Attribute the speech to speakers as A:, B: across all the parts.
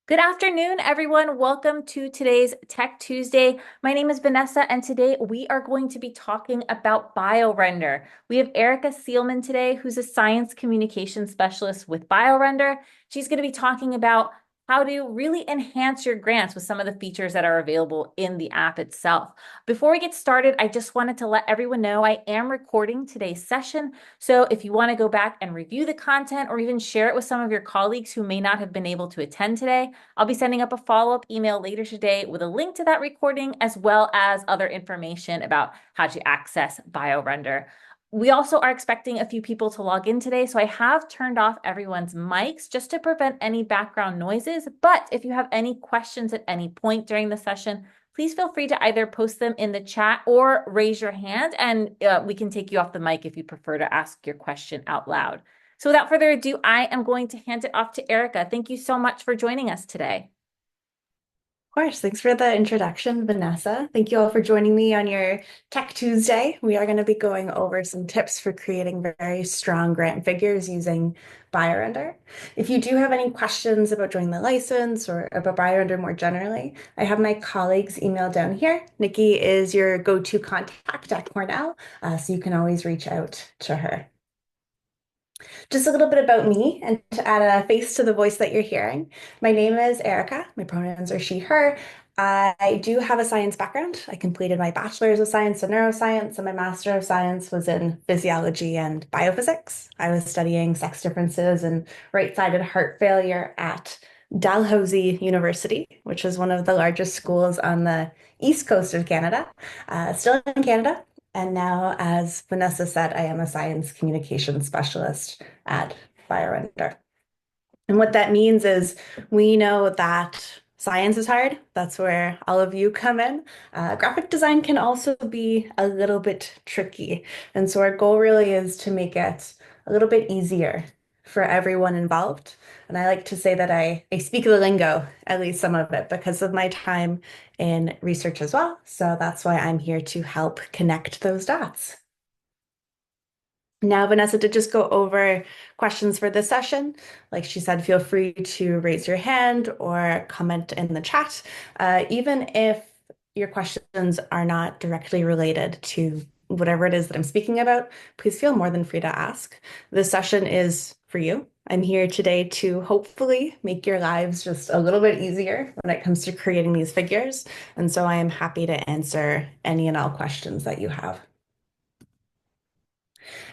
A: Good afternoon, everyone. Welcome to today's Tech Tuesday. My name is Vanessa, and today we are going to be talking about BioRender. We have Erica Seelemann today, who's a science communication specialist with BioRender. She's going to be talking about how to really enhance your grants with some of the features that are available in the app itself. Before we get started, I just wanted to let everyone know I am recording today's session. So if you want to go back and review the content or even share it with some of your colleagues who may not have been able to attend today, I'll be sending up a follow-up email later today with a link to that recording, as well as other information about how to access BioRender. We also are expecting a few people to log in today, so I have turned off everyone's mics just to prevent any background noises. But if you have any questions at any point during the session, please feel free to either post them in the chat or raise your hand, and we can take you off the mic if you prefer to ask your question out loud. So without further ado, I am going to hand it off to Erica. Thank you so much for joining us today.
B: Of course, thanks for the introduction, Vanessa. Thank you all for joining me on your Tech Tuesday. We are going to be going over some tips for creating very strong grant figures using BioRender. If you do have any questions about joining the license or about BioRender more generally, I have my colleague's email down here. Nikki is your go-to contact at Cornell, so you can always reach out to her. Just a little bit about me and to add a face to the voice that you're hearing. My name is Erica. My pronouns are she, her. I do have a science background. I completed my bachelor's of science in neuroscience, and my master of science was in physiology and biophysics. I was studying sex differences and right-sided heart failure at Dalhousie University, which is one of the largest schools on the east coast of Canada, still in Canada. And now, as Vanessa said, I am a science communication specialist at BioRender. And what that means is we know that science is hard. That's where all of you come in. Graphic design can also be a little bit tricky. And so our goal really is to make it a little bit easier for everyone involved. And I like to say that I speak the lingo, at least some of it, because of my time in research as well. So that's why I'm here to help connect those dots. Now, Vanessa did just go over questions for this session. Like she said, feel free to raise your hand or comment in the chat. Even if your questions are not directly related to whatever it is that I'm speaking about, please feel more than free to ask. This session is for you. I'm here today to hopefully make your lives just a little bit easier when it comes to creating these figures. And so I am happy to answer any and all questions that you have.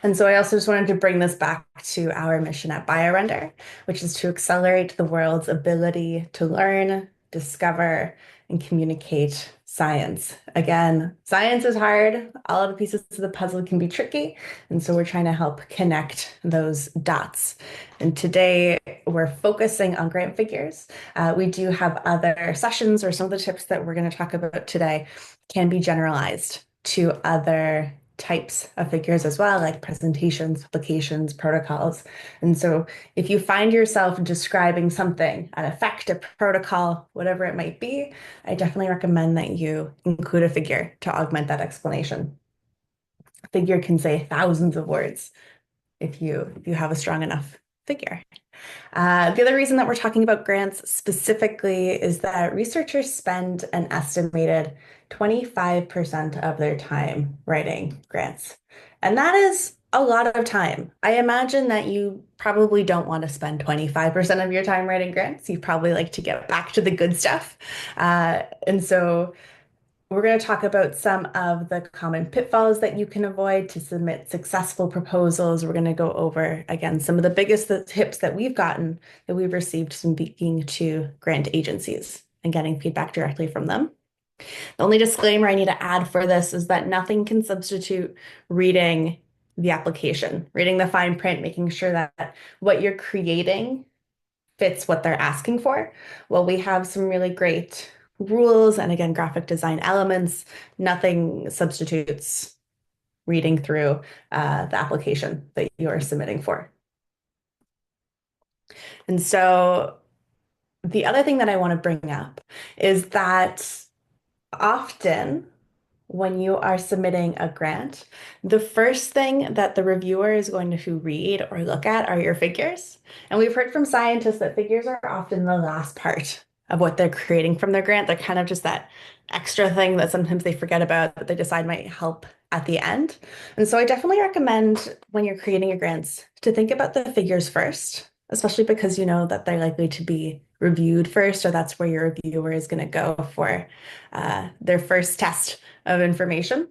B: And so I also just wanted to bring this back to our mission at BioRender, which is to accelerate the world's ability to learn, discover, and communicate science. Again, science is hard. All of the pieces of the puzzle can be tricky. And so we're trying to help connect those dots. And today we're focusing on grant figures. We do have other sessions, or some of the tips that we're going to talk about today can be generalized to other types of figures as well, like presentations, applications, protocols. And so if you find yourself describing something, an effect, a protocol, whatever it might be, I definitely recommend that you include a figure to augment that explanation. A figure can say thousands of words if you have a strong enough figure. The other reason that we're talking about grants specifically is that researchers spend an estimated 25% of their time writing grants. And that is a lot of time. I imagine that you probably don't want to spend 25% of your time writing grants. You probably like to get back to the good stuff. And so we're going to talk about some of the common pitfalls that you can avoid to submit successful proposals. We're going to go over, again, some of the biggest tips that we've gotten that we've received from speaking to grant agencies and getting feedback directly from them. The only disclaimer I need to add for this is that nothing can substitute reading the application, reading the fine print, making sure that what you're creating fits what they're asking for. Well, we have some really great rules and again, graphic design elements. Nothing substitutes reading through the application that you're submitting for. And so the other thing that I want to bring up is that often when you are submitting a grant, the first thing that the reviewer is going to read or look at are your figures. And we've heard from scientists that figures are often the last part of what they're creating from their grant. They're kind of just that extra thing that sometimes they forget about that they decide might help at the end. And so I definitely recommend when you're creating your grants to think about the figures first, especially because you know that they're likely to be reviewed first, or that's where your reviewer is going to go for their first test of information.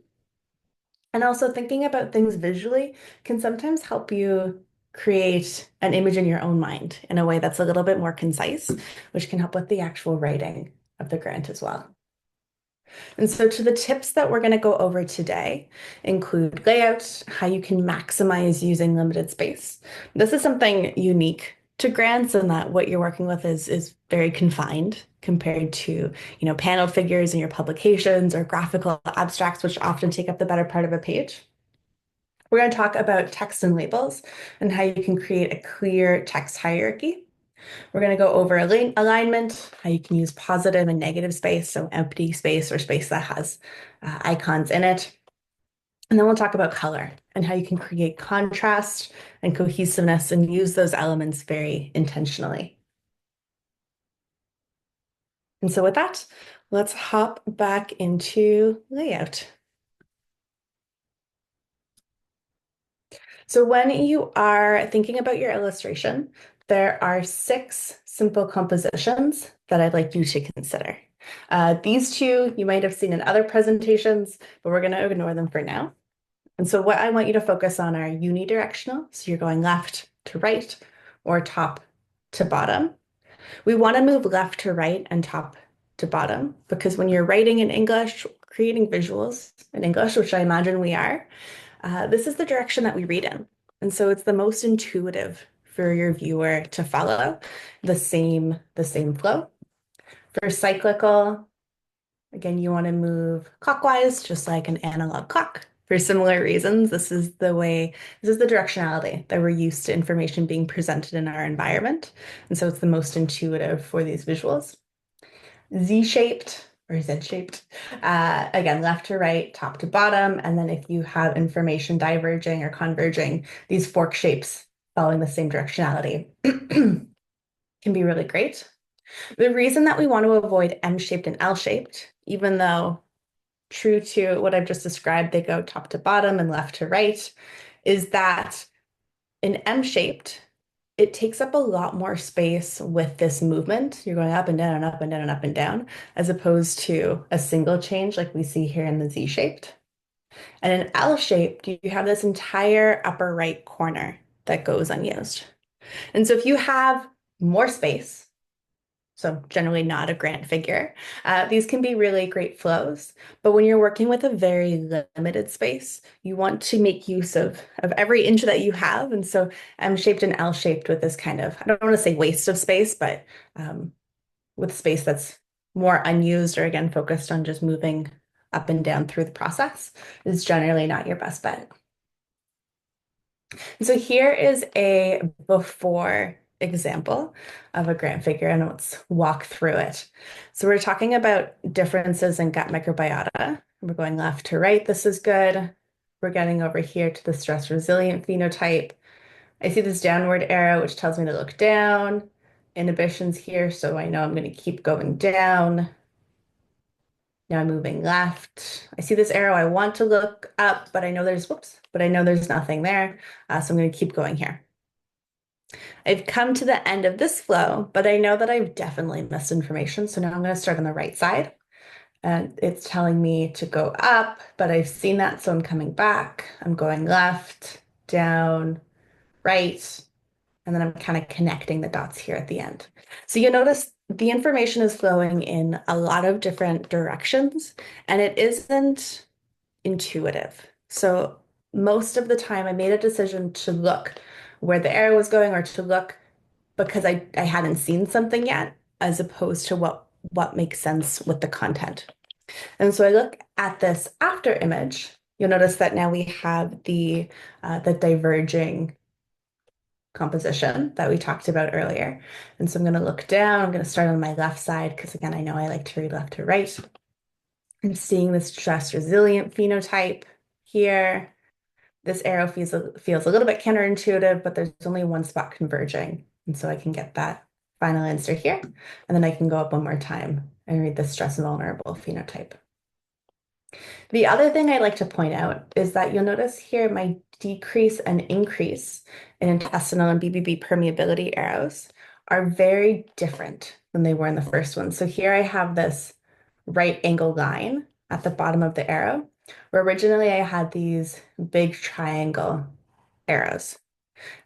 B: And also thinking about things visually can sometimes help you create an image in your own mind in a way that's a little bit more concise, which can help with the actual writing of the grant as well. And so to the tips that we're going to go over today include layout, how you can maximize using limited space. This is something unique to grants and that what you're working with is very confined compared to, paneled figures in your publications or graphical abstracts, which often take up the better part of a page. We're going to talk about text and labels and how you can create a clear text hierarchy. We're going to go over alignment, how you can use positive and negative space, so empty space or space that has icons in it. And then we'll talk about color and how you can create contrast and cohesiveness and use those elements very intentionally. And so with that, let's hop back into layout. So when you are thinking about your illustration, there are 6 simple compositions that I'd like you to consider. These two you might have seen in other presentations, but we're going to ignore them for now. And so what I want you to focus on are unidirectional. So you're going left to right or top to bottom. We want to move left to right and top to bottom because when you're writing in English, creating visuals in English, which I imagine we are, this is the direction that we read in. And so it's the most intuitive for your viewer to follow the same flow. For cyclical, again, you want to move clockwise, just like an analog clock. For similar reasons, this is the directionality that we're used to information being presented in our environment. And so it's the most intuitive for these visuals. Z-shaped or Z-shaped, again, left to right, top to bottom. And then if you have information diverging or converging, these fork shapes following the same directionality can be really great. The reason that we want to avoid M-shaped and L-shaped, even though true to what I've just described, they go top to bottom and left to right, is that in M-shaped, it takes up a lot more space with this movement. You're going up and down and up and down and up and down, as opposed to a single change like we see here in the Z-shaped. And in L-shaped, you have this entire upper right corner that goes unused. And so if you have more space, so generally not a grant figure. These can be really great flows, but when you're working with a very limited space, you want to make use of every inch that you have. And so M-shaped and L-shaped with this kind of, I don't want to say waste of space, but with space that's more unused or again, focused on just moving up and down through the process is generally not your best bet. So here is a before example of a grant figure, and let's walk through it. So we're talking about differences in gut microbiota. We're going left to right. This is good. We're getting over here to the stress resilient phenotype. I see this downward arrow, which tells me to look down. Inhibitions here, so I know I'm going to keep going down. Now I'm moving left. I see this arrow. I want to look up, but I know there's nothing there. So I'm going to keep going here. I've come to the end of this flow, but I know that I've definitely missed information. So now I'm going to start on the right side. And it's telling me to go up, but I've seen that, so I'm coming back. I'm going left, down, right, and then I'm kind of connecting the dots here at the end. So you'll notice the information is flowing in a lot of different directions, and it isn't intuitive. So most of the time I made a decision to look where the arrow was going or to look because I hadn't seen something yet, as opposed to what makes sense with the content. And so I look at this after image, you'll notice that now we have the diverging composition that we talked about earlier. And so I'm going to look down, I'm going to start on my left side because again, I know I like to read left to right. I'm seeing this stress resilient phenotype here. This arrow feels a little bit counterintuitive, but there's only one spot converging. And so I can get that final answer here. And then I can go up one more time and read the stress vulnerable phenotype. The other thing I'd like to point out is that you'll notice here my decrease and increase in intestinal and BBB permeability arrows are very different than they were in the first one. So here I have this right angle line at the bottom of the arrow, where originally I had these big triangle arrows.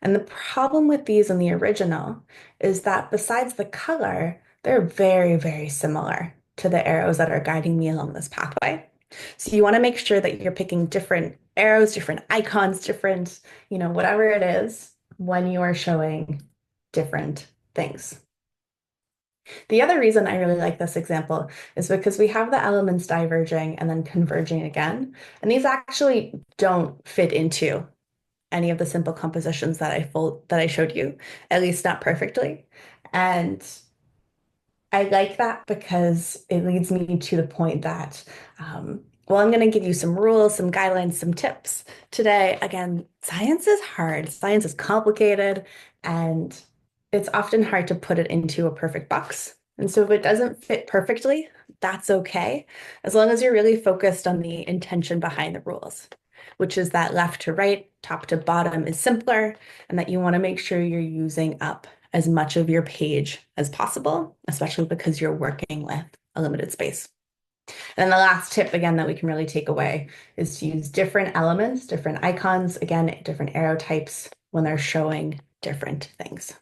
B: And the problem with these in the original is that besides the color, they're very, very similar to the arrows that are guiding me along this pathway. So you want to make sure that you're picking different arrows, different icons, different, whatever it is when you are showing different things. The other reason I really like this example is because we have the elements diverging and then converging again. And these actually don't fit into any of the simple compositions that I showed you, at least not perfectly. And I like that because it leads me to the point that, well, I'm going to give you some rules, some guidelines, some tips today. Again, science is hard, science is complicated, and it's often hard to put it into a perfect box. And so if it doesn't fit perfectly, that's okay, as long as you're really focused on the intention behind the rules, which is that left to right, top to bottom is simpler, and that you want to make sure you're using up as much of your page as possible, especially because you're working with a limited space. And the last tip, again, that we can really take away is to use different elements, different icons, again, different arrow types when they're showing different things.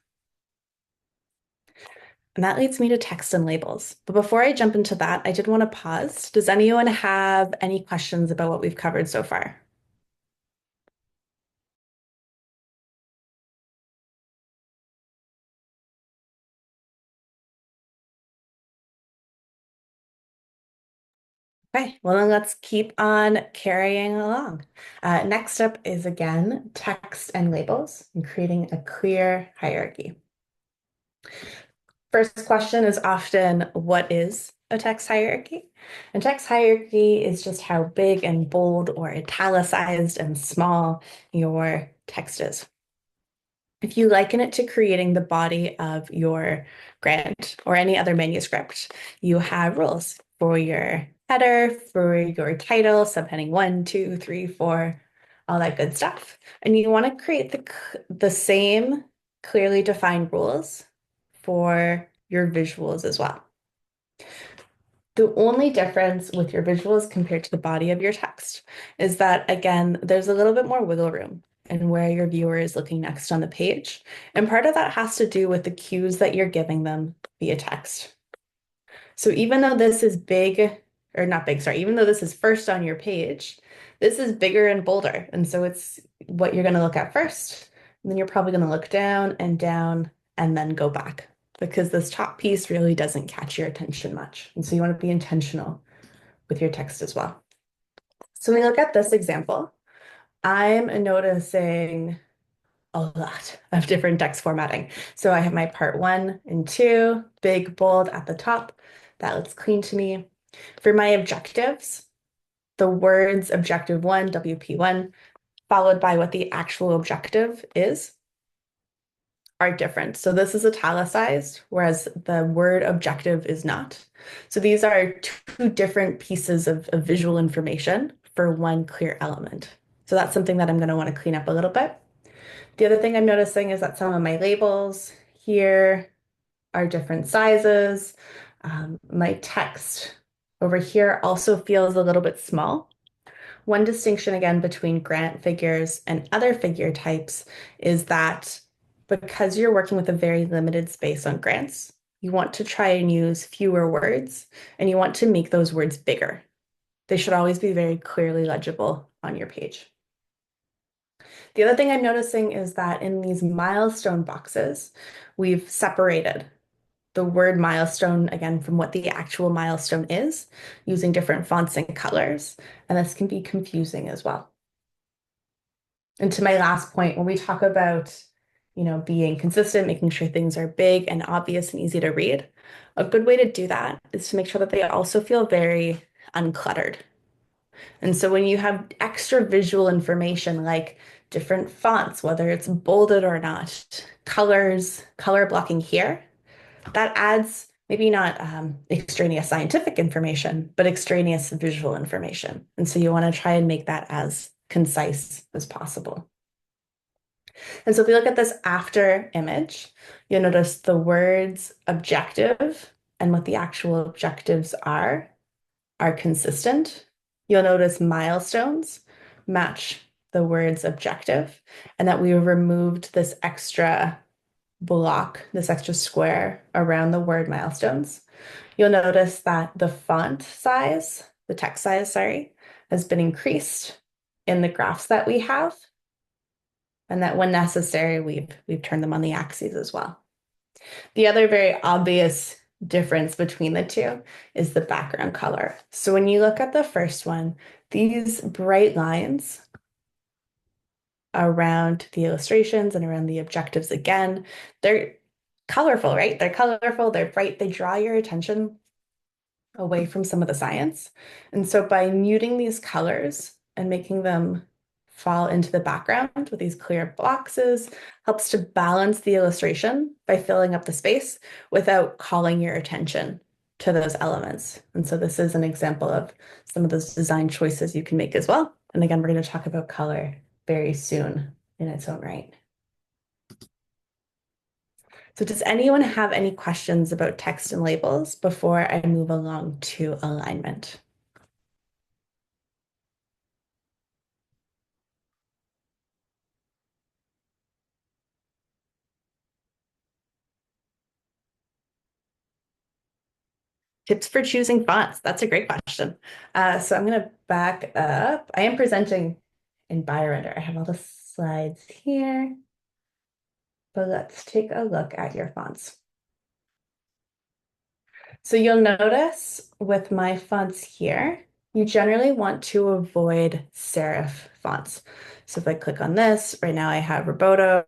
B: And that leads me to text and labels. But before I jump into that, I did want to pause. Does anyone have any questions about what we've covered so far? Okay, well then let's keep on carrying along. Next up is again text and labels and creating a clear hierarchy. First question is often, what is a text hierarchy? And text hierarchy is just how big and bold or italicized and small your text is. If you liken it to creating the body of your grant or any other manuscript, you have rules for your header, for your title, subheading 1, 2, 3, 4, all that good stuff. And you want to create the same clearly defined rules for your visuals as well. The only difference with your visuals compared to the body of your text is that, again, there's a little bit more wiggle room in where your viewer is looking next on the page. And part of that has to do with the cues that you're giving them via text. So even though this is big, or not big, sorry, even though this is first on your page, this is bigger and bolder. And so it's what you're going to look at first. And then you're probably going to look down and then go back because this top piece really doesn't catch your attention much. And so you want to be intentional with your text as well. So when we look at this example, I'm noticing a lot of different text formatting. So I have my part 1 and 2, big, bold at the top. That looks clean to me. For my objectives, the words objective 1, WP1, followed by what the actual objective is, are different. So this is italicized, whereas the word objective is not. So these are two different pieces of visual information for one clear element. So that's something that I'm going to want to clean up a little bit. The other thing I'm noticing is that some of my labels here are different sizes. My text over here also feels a little bit small. One distinction again between grant figures and other figure types is that because you're working with a very limited space on grants, you want to try and use fewer words and you want to make those words bigger. They should always be very clearly legible on your page. The other thing I'm noticing is that in these milestone boxes, we've separated the word milestone again from what the actual milestone is using different fonts and colors. And this can be confusing as well. And to my last point, when we talk about, being consistent, making sure things are big and obvious and easy to read, a good way to do that is to make sure that they also feel very uncluttered. And so when you have extra visual information like different fonts, whether it's bolded or not, colors, color blocking here, that adds maybe not extraneous scientific information, but extraneous visual information. And so you want to try and make that as concise as possible. And so if we look at this after image, you'll notice the words objective and what the actual objectives are consistent. You'll notice milestones match the words objective, and that we removed this extra block, this extra square around the word milestones. You'll notice that the font size, the text size, sorry, has been increased in the graphs that we have, and that when necessary, we've turned them on the axes as well. The other very obvious difference between the two is the background color. So when you look at the first one, these bright lines around the illustrations and around the objectives again, they're colorful, right? They're colorful, they're bright, they draw your attention away from some of the science. And so by muting these colors and making them fall into the background with these clear boxes helps to balance the illustration by filling up the space without calling your attention to those elements. And so this is an example of some of those design choices you can make as well. And again, we're going to talk about color very soon in its own right. So does anyone have any questions about text and labels before I move along to alignment? Tips for choosing fonts. That's a great question. So I'm going to back up. I am presenting in BioRender. I have all the slides here, but let's take a look at your fonts. So you'll notice with my fonts here, you generally want to avoid serif fonts. So if I click on this, right now I have Roboto,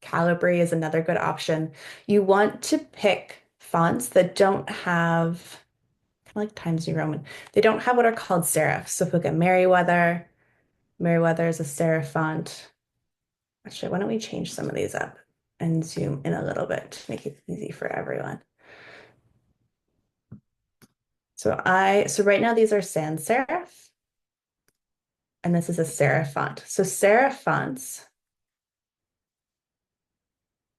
B: Calibri is another good option. You want to pick fonts that don't have, kind of like Times New Roman, they don't have what are called serifs. So if we look at Merriweather, Merriweather is a serif font. Actually, why don't we change some of these up and zoom in a little bit to make it easy for everyone. So right now these are sans serif, and this is a serif font. So serif fonts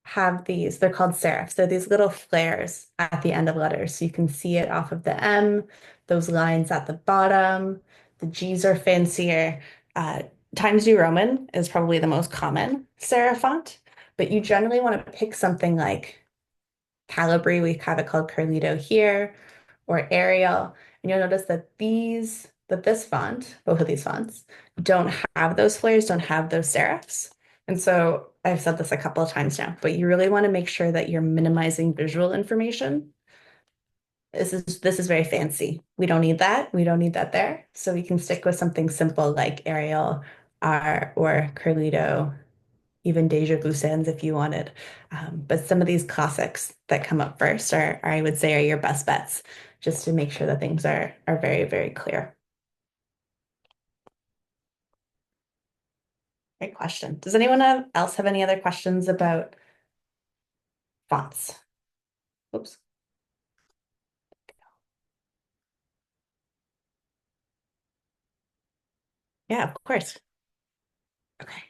B: have these, they're called serifs. They're these little flares at the end of letters. So you can see it off of the M, those lines at the bottom. The G's are fancier. Times New Roman is probably the most common serif font, but you generally want to pick something like Calibri, we have it called Carlito here, or Arial. And you'll notice that this font, both of these fonts, don't have those flares, don't have those serifs. And so I've said this a couple of times now, but you really want to make sure that you're minimizing visual information. This is very fancy. We don't need that. We don't need that there. So we can stick with something simple like Arial or Carlito, even Deja Vu Sans if you wanted. But some of these classics that come up first I would say, are your best bets, just to make sure that things are very, very clear. Great question. Does anyone else have any other questions about fonts? Oops. Yeah, of course. Okay.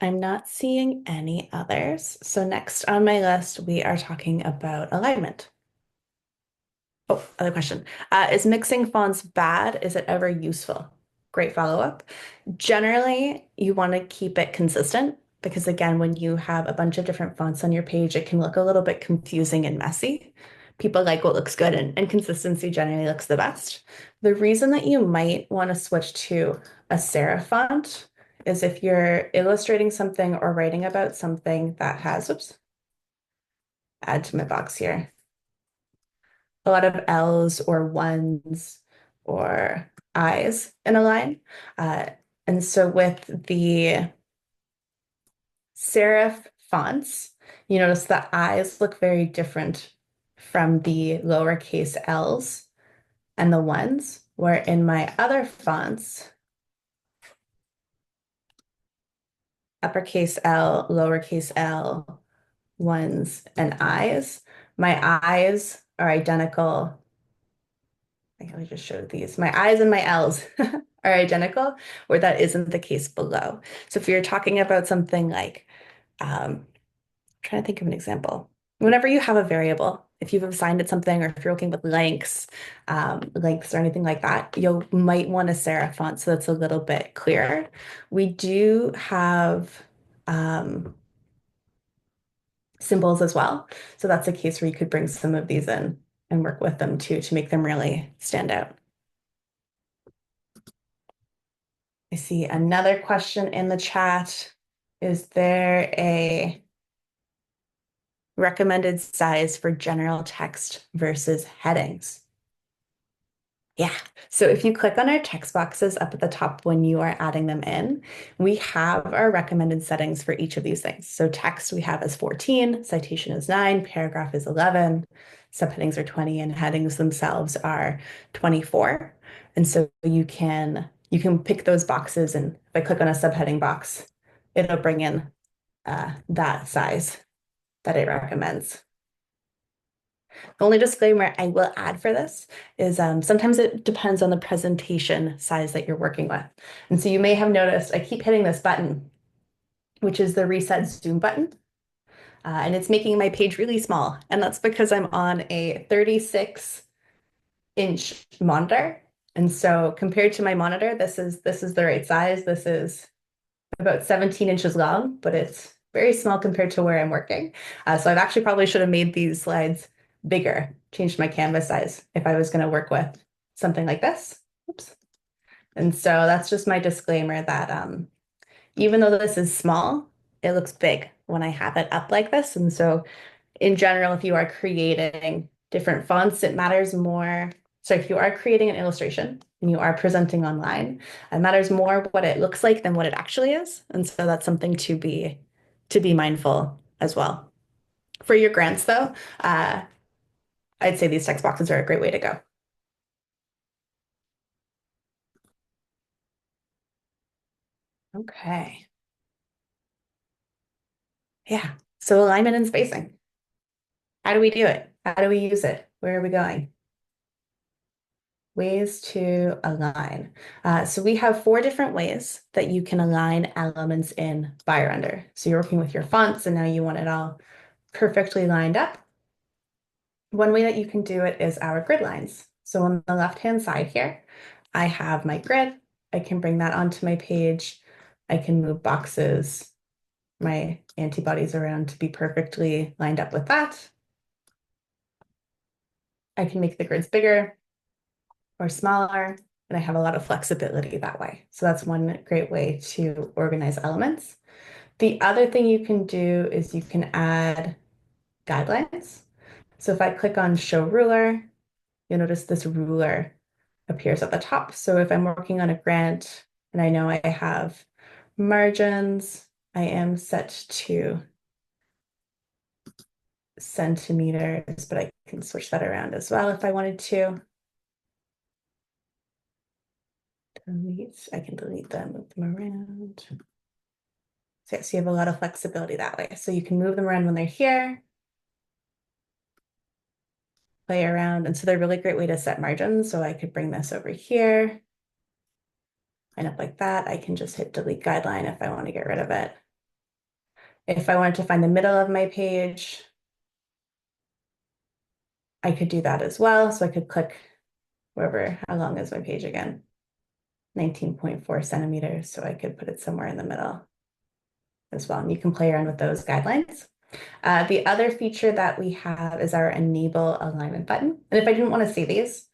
B: I'm not seeing any others. So next on my list, we are talking about alignment. Oh, other question. Is mixing fonts bad? Is it ever useful? Great follow-up. Generally, you want to keep it consistent because, again, when you have a bunch of different fonts on your page, it can look a little bit confusing and messy. People like what looks good, and consistency generally looks the best. The reason that you might want to switch to a serif font is if you're illustrating something or writing about something that has, oops, add to my box here, a lot of L's or ones or I's in a line. Uh, and so with the serif fonts, you notice the I's look very different from the lowercase l's and the ones, where in my other fonts, uppercase L, lowercase l, ones, and I's, my I's are identical. I think I just showed these. My I's and my L's are identical, where that isn't the case below. So if you're talking about something like, trying to think of an example. Whenever you have a variable, if you've assigned it something, or if you're working with lengths or anything like that, you might want a serif font so that's a little bit clearer. We do have symbols as well. So that's a case where you could bring some of these in and work with them too to make them really stand out. I see another question in the chat. Is there a recommended size for general text versus headings? Yeah. So if you click on our text boxes up at the top when you are adding them in, we have our recommended settings for each of these things. So text we have as 14, citation is 9, paragraph is 11, subheadings are 20, and headings themselves are 24. And so you can pick those boxes, and if I click on a subheading box, it'll bring in that size that it recommends. The only disclaimer I will add for this is sometimes it depends on the presentation size that you're working with. And so you may have noticed I keep hitting this button, which is the reset zoom button. And it's making my page really small. And that's because I'm on a 36-inch monitor. And so compared to my monitor, this is the right size. This is about 17 inches long, but it's very small compared to where I'm working. So I've actually probably should have made these slides bigger, changed my canvas size if I was going to work with something like this. Oops. And so that's just my disclaimer that even though this is small, it looks big when I have it up like this. And so in general, if you are creating different fonts, it matters more. So if you are creating an illustration and you are presenting online, it matters more what it looks like than what it actually is. And so that's something to be mindful as well. For your grants, though, I'd say these text boxes are a great way to go. Okay. Yeah. So alignment and spacing. How do we do it? How do we use it? Where are we going? Ways to align. So we have 4 different ways that you can align elements in BioRender. So you're working with your fonts and now you want it all perfectly lined up. One way that you can do it is our grid lines. So on the left-hand side here, I have my grid. I can bring that onto my page. I can move boxes, my antibodies around to be perfectly lined up with that. I can make the grids bigger or smaller, and I have a lot of flexibility that way. So that's one great way to organize elements. The other thing you can do is you can add guidelines. So if I click on Show Ruler, you'll notice this ruler appears at the top. So if I'm working on a grant and I know I have margins, I am set to centimeters, but I can switch that around as well if I wanted to. Delete, I can delete them, move them around. So you have a lot of flexibility that way. So you can move them around when they're here, play around. And so they're a really great way to set margins. So I could bring this over here, line up like that. I can just hit delete guideline if I want to get rid of it. If I wanted to find the middle of my page, I could do that as well. So I could click wherever, how long is my page again? 19.4 centimeters. So I could put it somewhere in the middle as well. And you can play around with those guidelines. The other feature that we have is our enable alignment button. And if I didn't want to see these,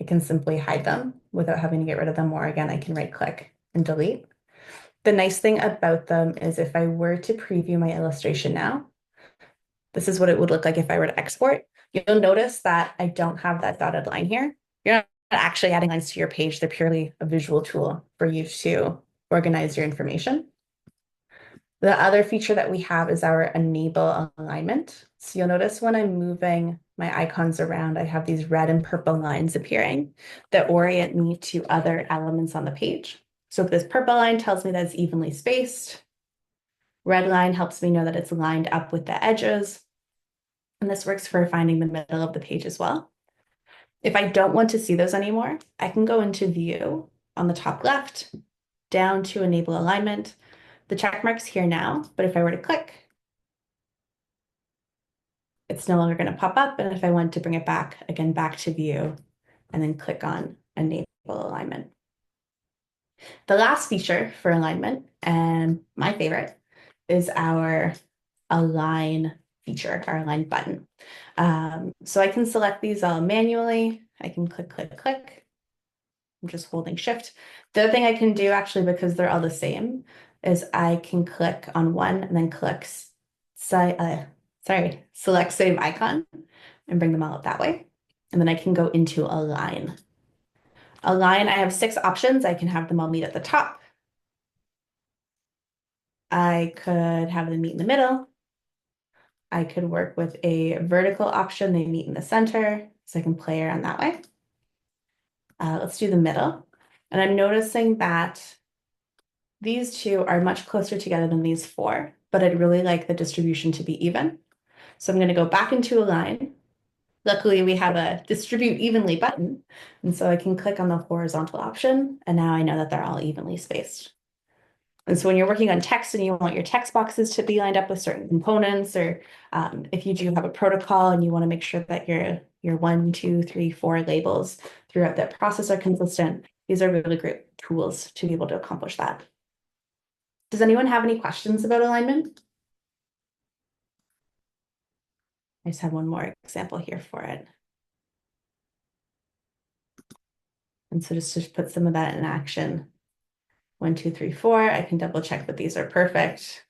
B: I can simply hide them without having to get rid of them. Or again, I can right click and delete. The nice thing about them is if I were to preview my illustration now, this is what it would look like if I were to export. You'll notice that I don't have that dotted line here. You're not actually adding lines to your page. They're purely a visual tool for you to organize your information. The other feature that we have is our enable alignment. So you'll notice when I'm moving my icons around, I have these red and purple lines appearing that orient me to other elements on the page. So if this purple line tells me that it's evenly spaced, red line helps me know that it's lined up with the edges. And this works for finding the middle of the page as well. If I don't want to see those anymore, I can go into View on the top left, down to Enable Alignment. The check mark's here now, but if I were to click, it's no longer going to pop up. And if I want to bring it back, again, back to View, and then click on Enable Alignment. The last feature for alignment, and my favorite, is our Align feature, our Align button. So I can select these all manually. I can click, click, click. I'm just holding Shift. The other thing I can do, actually, because they're all the same, is I can click on one and then select Save Icon and bring them all up that way. And then I can go into Align. Align, I have 6 options. I can have them all meet at the top. I could have them meet in the middle. I could work with a vertical option. They meet in the center, so I can play around that way. Let's do the middle. And I'm noticing that these two are much closer together than these 4, but I'd really like the distribution to be even. So I'm going to go back into Align. Luckily, we have a Distribute Evenly button, and so I can click on the horizontal option, and now I know that they're all evenly spaced. And so when you're working on text and you want your text boxes to be lined up with certain components, or if you do have a protocol and you want to make sure that your 1, 2, 3, 4 labels throughout that process are consistent, these are really great tools to be able to accomplish that. Does anyone have any questions about alignment? I just have one more example here for it. And so just to put some of that in action, 1, 2, 3, 4, I can double check that these are perfect.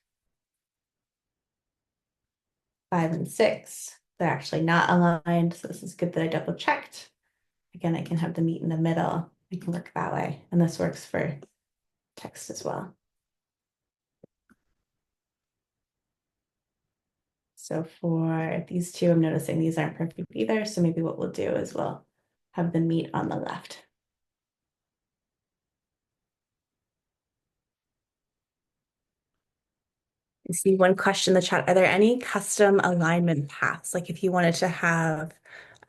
B: 5 and 6, they're actually not aligned. So this is good that I double checked. Again, I can have the meet in the middle. I can work that way. And this works for text as well. So for these two, I'm noticing these aren't perfect either. So maybe what we'll do is we'll have them meet on the left. I see one question in the chat. Are there any custom alignment paths? Like if you wanted to have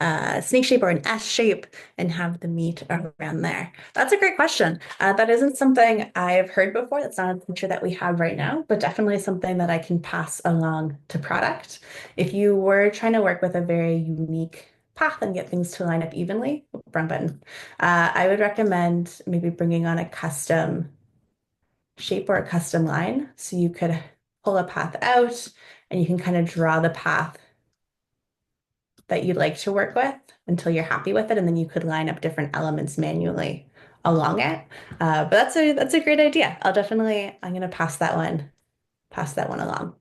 B: a snake shape or an S shape and have the meat around there? That's a great question. That isn't something I've heard before. That's not a feature that we have right now, but definitely something that I can pass along to product. If you were trying to work with a very unique path and get things to line up evenly, wrong button, I would recommend maybe bringing on a custom shape or a custom line. So you could pull a path out and you can kind of draw the path that you'd like to work with until you're happy with it. And then you could line up different elements manually along it. But that's a great idea. I'm gonna pass that one along.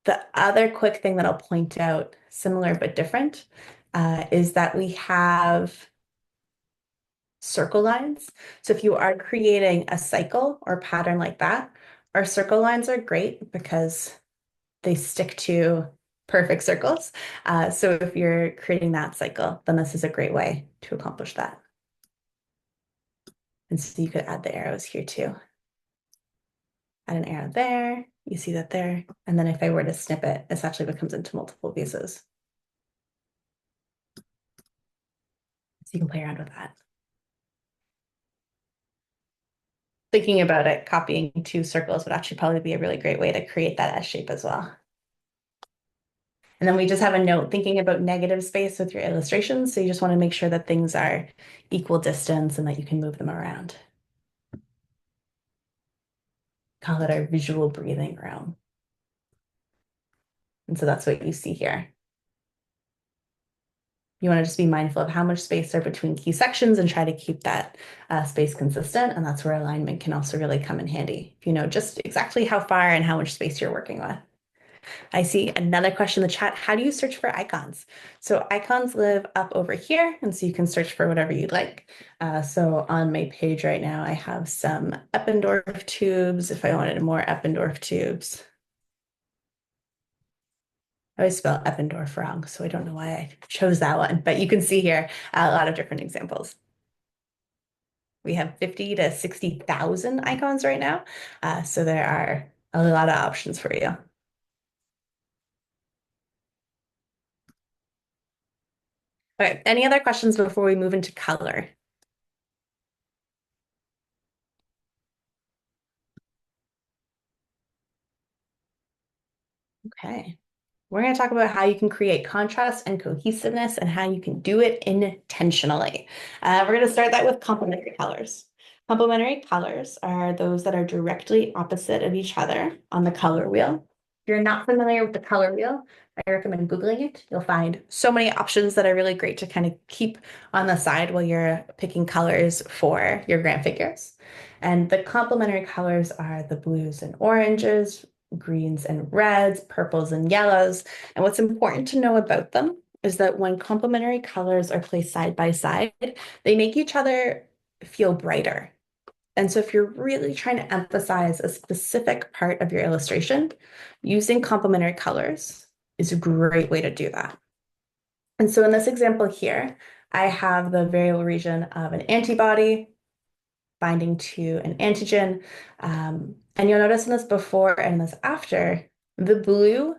B: The other quick thing that I'll point out, similar but different, is that we have circle lines. So if you are creating a cycle or pattern like that, our circle lines are great because they stick to perfect circles. So if you're creating that cycle, then this is a great way to accomplish that. And so you could add the arrows here too. Add an arrow there, you see that there. And then if I were to snip it, this actually becomes into multiple pieces. So you can play around with that. Thinking about it, copying 2 circles would actually probably be a really great way to create that S shape as well. And then we just have a note thinking about negative space with your illustrations. So you just want to make sure that things are equal distance and that you can move them around. Call it our visual breathing room. And so that's what you see here. You want to just be mindful of how much space are between key sections and try to keep that space consistent. And that's where alignment can also really come in handy. If you know just exactly how far and how much space you're working with. I see another question in the chat. How do you search for icons? So icons live up over here, and so you can search for whatever you'd like. So on my page right now, I have some Eppendorf tubes if I wanted more Eppendorf tubes. I always spell Eppendorf wrong, so I don't know why I chose that one. But you can see here a lot of different examples. We have 50 to 60,000 icons right now. So there are a lot of options for you. Okay, any other questions before we move into color? Okay. We're going to talk about how you can create contrast and cohesiveness and how you can do it intentionally. We're going to start that with complementary colors. Complementary colors are those that are directly opposite of each other on the color wheel. If you're not familiar with the color wheel, I recommend Googling it. You'll find so many options that are really great to kind of keep on the side while you're picking colors for your grand figures. And the complementary colors are the blues and oranges, greens and reds, purples and yellows. And what's important to know about them is that when complementary colors are placed side by side, they make each other feel brighter. And so if you're really trying to emphasize a specific part of your illustration, using complementary colors is a great way to do that. And so in this example here, I have the variable region of an antibody binding to an antigen. And you'll notice in this before and this after, the blue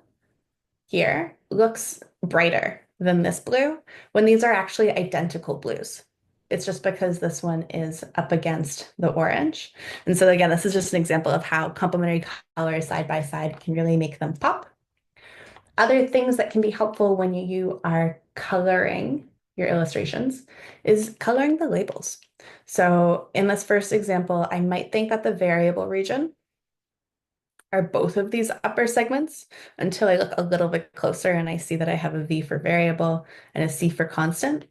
B: here looks brighter than this blue when these are actually identical blues. It's just because this one is up against the orange. And so again, this is just an example of how complementary colors side by side can really make them pop. Other things that can be helpful when you are coloring your illustrations is coloring the labels. So in this first example, I might think that the variable region are both of these upper segments until I look a little bit closer and I see that I have a V for variable and a C for constant.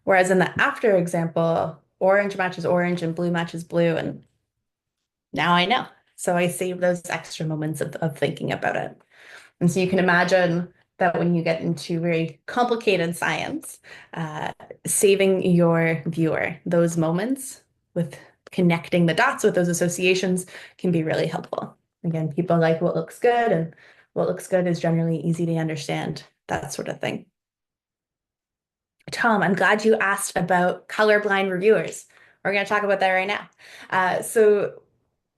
B: Whereas in the after example, orange matches orange and blue matches blue, and now I know. So I save those extra moments of thinking about it. And so you can imagine that when you get into very complicated science, saving your viewer those moments with connecting the dots with those associations can be really helpful. Again, people like what looks good, and what looks good is generally easy to understand, that sort of thing. Tom, I'm glad you asked about colorblind reviewers. We're going to talk about that right now. So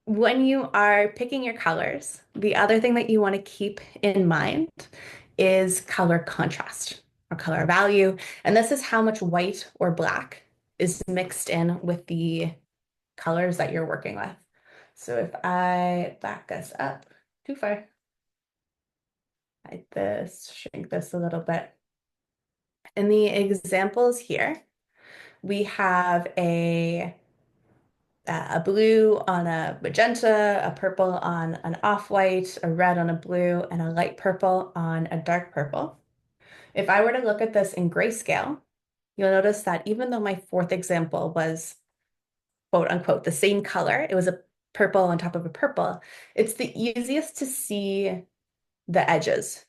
B: when you are picking your colors, the other thing that you want to keep in mind is color contrast or color value. And this is how much white or black is mixed in with the colors that you're working with. So if I back us up too far, like this, shrink this a little bit. In the examples here, we have a blue on a magenta, a purple on an off-white, a red on a blue, and a light purple on a dark purple. If I were to look at this in grayscale, you'll notice that even though my fourth example was quote unquote the same color, it was a purple on top of a purple, it's the easiest to see the edges.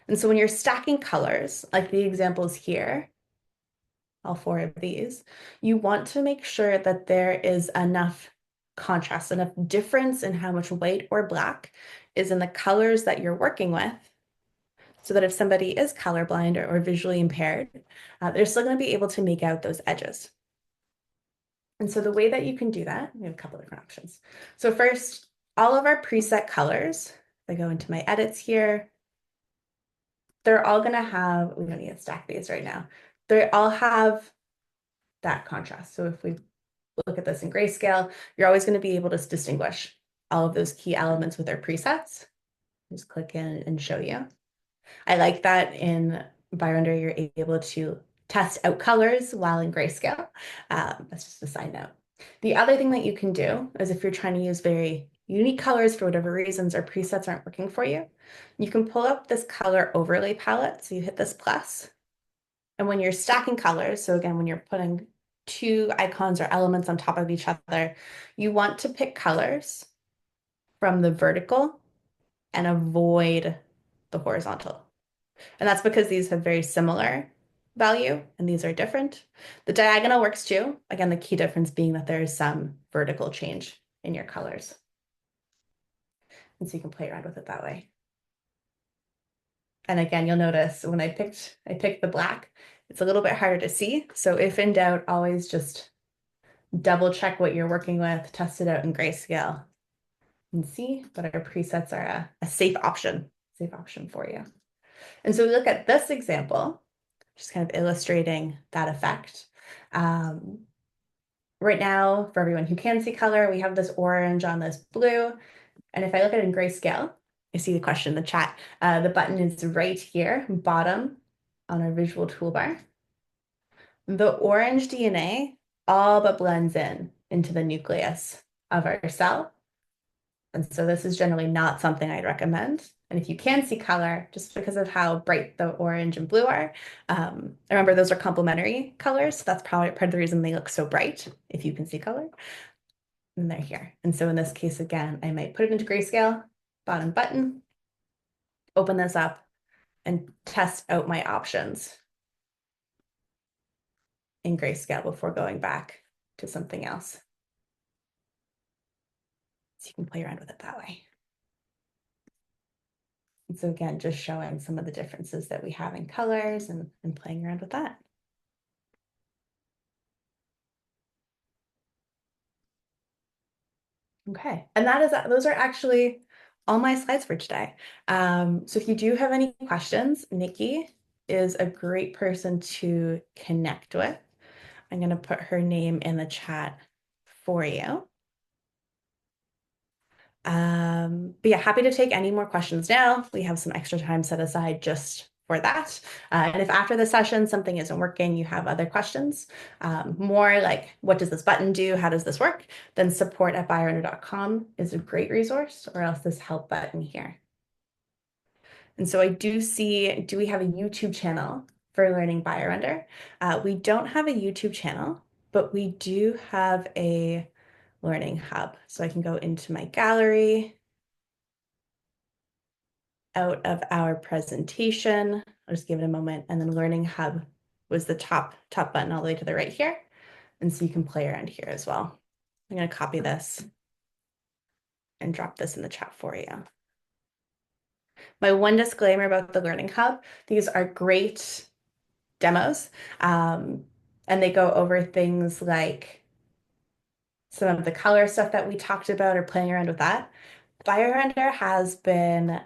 B: And so when you're stacking colors, like the examples here, all four of these, you want to make sure that there is enough contrast, enough difference in how much white or black is in the colors that you're working with, so that if somebody is colorblind or visually impaired, they're still going to be able to make out those edges. And so the way that you can do that, we have a couple different options. So first, all of our preset colors, if I go into my edits here, they're all going to have, we don't need to stack these right now. They all have that contrast. So if we look at this in grayscale, you're always going to be able to distinguish all of those key elements with their presets. Just click in and show you. I like that in BioRender, you're able to test out colors while in grayscale. That's just a side note. The other thing that you can do is if you're trying to use very unique colors for whatever reasons or presets aren't working for you, you can pull up this color overlay palette. So you hit this plus, and when you're stacking colors, so again, when you're putting two icons or elements on top of each other, you want to pick colors from the vertical and avoid the horizontal. And that's because these have very similar value and these are different. The diagonal works too. Again, the key difference being that there is some vertical change in your colors. And so you can play around with it that way. And again, you'll notice when I picked the black, it's a little bit harder to see. So if in doubt, always just double check what you're working with, test it out in grayscale, and see. But our presets are a safe option for you. And so we look at this example, just kind of illustrating that effect. Um, right now, for everyone who can see color, we have this orange on this blue. And if I look at it in grayscale, I see the question in the chat. The button is right here, bottom on our visual toolbar. The orange DNA all but blends in into the nucleus of our cell. And so this is generally not something I'd recommend. And if you can see color, just because of how bright the orange and blue are, remember those are complementary colors. So that's probably part of the reason they look so bright if you can see color. And they're here. And so in this case, again, I might put it into grayscale, bottom button, open this up, and test out my options in grayscale before going back to something else. So you can play around with it that way. And so again, just showing some of the differences that we have in colors and playing around with that. Okay, and those are actually all my slides for today. So if you do have any questions, Nikki is a great person to connect with. I'm going to put her name in the chat for you. But yeah, happy to take any more questions now. We have some extra time set aside just for that. And if after the session something isn't working, you have other questions, more like what does this button do? How does this work? Then support@biorender.com is a great resource, or else this help button here. And so I do see, do we have a YouTube channel for learning BioRender? We don't have a YouTube channel, but we do have a learning hub. So I can go into my gallery, out of our presentation. I'll just give it a moment. And then Learning Hub was the top button all the way to the right here. And so you can play around here as well. I'm going to copy this and drop this in the chat for you. My one disclaimer about the Learning Hub, these are great demos. And they go over things like some of the color stuff that we talked about or playing around with that. BioRender has been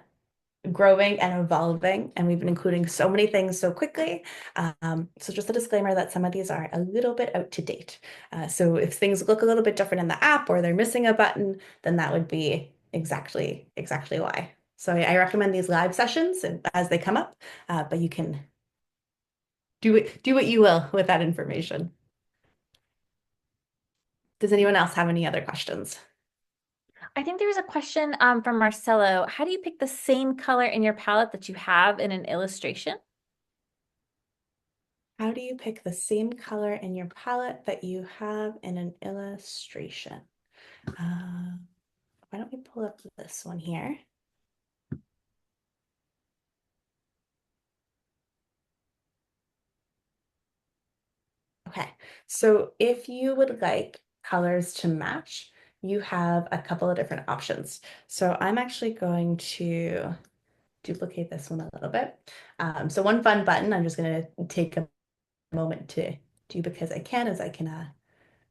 B: growing and evolving, and we've been including so many things so quickly. So just a disclaimer that some of these are a little bit out to date. So if things look a little bit different in the app or they're missing a button, then that would be exactly why. So I recommend these live sessions as they come up, but you can do what you will with that information. Does anyone else have any other questions?
A: I think there was a question from Marcelo. How do you pick the same color in your palette that you have in an illustration?
B: How do you pick the same color in your palette that you have in an illustration? Why don't we pull up this one here? Okay, so if you would like colors to match, you have a couple of different options. So I'm actually going to duplicate this one a little bit. So one fun button I'm just going to take a moment to do because I can is I can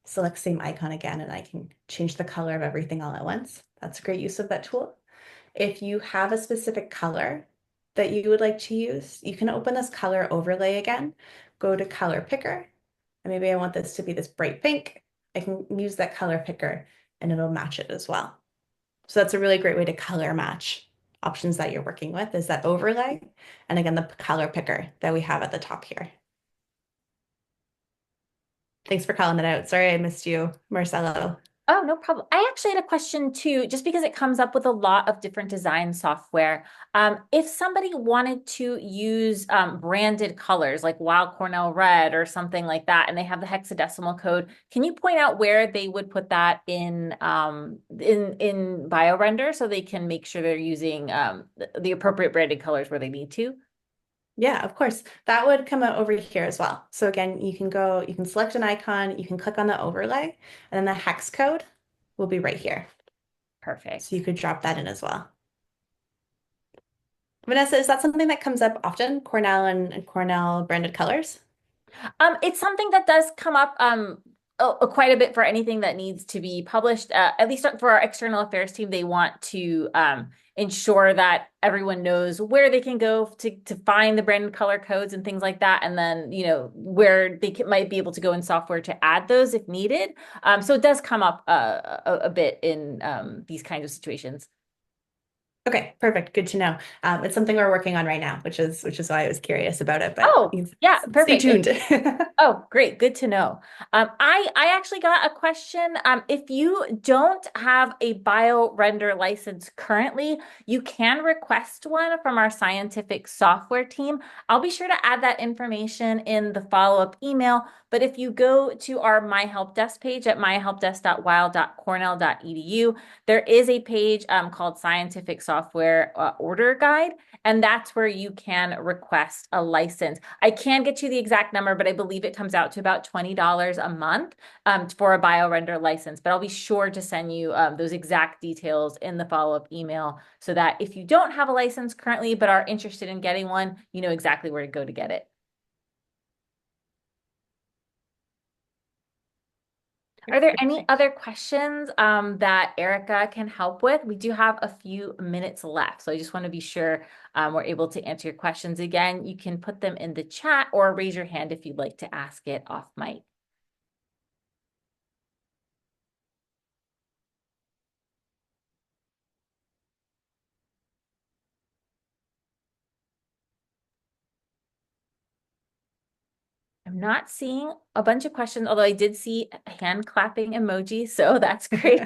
B: select same icon again and I can change the color of everything all at once. That's a great use of that tool. If you have a specific color that you would like to use, you can open this color overlay again, go to color picker, and maybe I want this to be this bright pink. I can use that color picker and it'll match it as well. So that's a really great way to color match options that you're working with is that overlay. And again, the color picker that we have at the top here. Thanks for calling that out. Sorry I missed you, Marcelo.
A: Oh, no problem. I actually had a question too, just because it comes up with a lot of different design software. If somebody wanted to use branded colors like Wild Cornell Red or something like that, and they have the hexadecimal code, can you point out where they would put that in BioRender so they can make sure they're using the appropriate branded colors where they need to?
B: Yeah, of course. That would come out over here as well. So again, you can select an icon, you can click on the overlay, and then the hex code will be right here. So you
A: Perfect.
B: could drop that in as well. Vanessa, is that something that comes up often? Cornell and Cornell branded colors?
A: It's something that does come up quite a bit for anything that needs to be published. At least for our external affairs team, they want to ensure that everyone knows where they can go to find the branded color codes and things like that, and then where they might be able to go in software to add those if needed. So it does come up a bit in these kinds of situations.
B: Okay, perfect. Good to know. It's something we're working on right now, which is why I was curious about it, but
A: Oh, yeah,
B: stay
A: perfect.
B: tuned.
A: Oh, great. Good to know. I actually got a question. If you don't have a BioRender license currently, you can request one from our scientific software team. I'll be sure to add that information in the follow-up email. But if you go to our My Help Desk page at myhelpdesk.weill.cornell.edu, there is a page called Scientific Software Order Guide, and that's where you can request a license. I can get you the exact number, but I believe it comes out to about $20 a month for a BioRender license. But I'll be sure to send you those exact details in the follow-up email so that if you don't have a license currently but are interested in getting one, you know exactly where to go to get it. Are there any other questions that Erica can help with? We do have a few minutes left, so I just want to be sure we're able to answer your questions. Again, you can put them in the chat or raise your hand if you'd like to ask it off mic. I'm not seeing a bunch of questions, although I did see a hand clapping emoji, so that's great.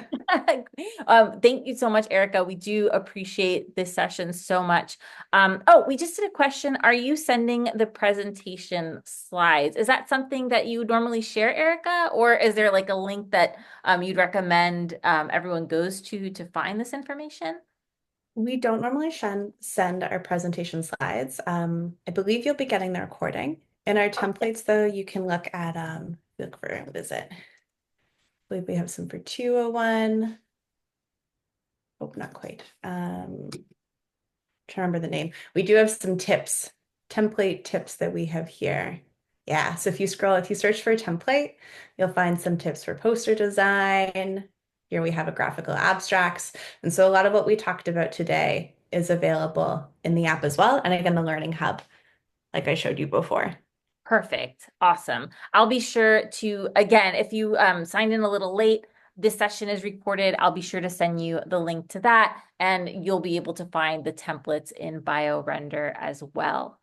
A: Thank you so much, Erica. We do appreciate this session so much. Oh, we just did a question. Are you sending the presentation slides? Is that something that you normally share, Erica, or is there like a link that you'd recommend everyone goes to find this information?
B: We don't normally send our presentation slides. I believe you'll be getting the recording. In our templates, though, you can look for, what is it? I believe we have some for 201. Oh, not quite. Trying to remember the name. We do have some tips, template tips that we have here. Yeah, so if you search for a template, you'll find some tips for poster design. Here we have a graphical abstracts. And so a lot of what we talked about today is available in the app as well. And again, the Learning Hub, like I showed you before.
A: Perfect. Awesome. I'll be sure to, again, if you signed in a little late, this session is recorded. I'll be sure to send you the link to that, and you'll be able to find the templates in BioRender as well.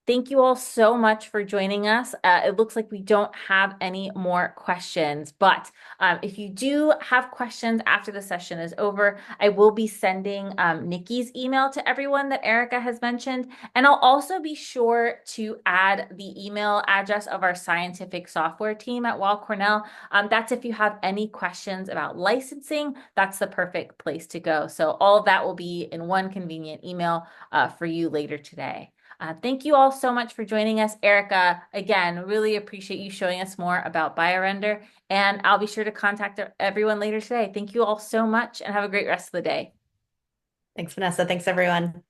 A: Thank you all so much for joining us. It looks like we don't have any more questions, but if you do have questions after the session is over, I will be sending Nikki's email to everyone that Erica has mentioned, and I'll also be sure to add the email address of our scientific software team at Weill Cornell. That's if you have any questions about licensing, that's the perfect place to go. So all of that will be in one convenient email for you later today. Thank you all so much for joining us. Erica, again, really appreciate you showing us more about BioRender, and I'll be sure to contact everyone later today. Thank you all so much and have a great rest of the day.
B: Thanks, Vanessa. Thanks, everyone.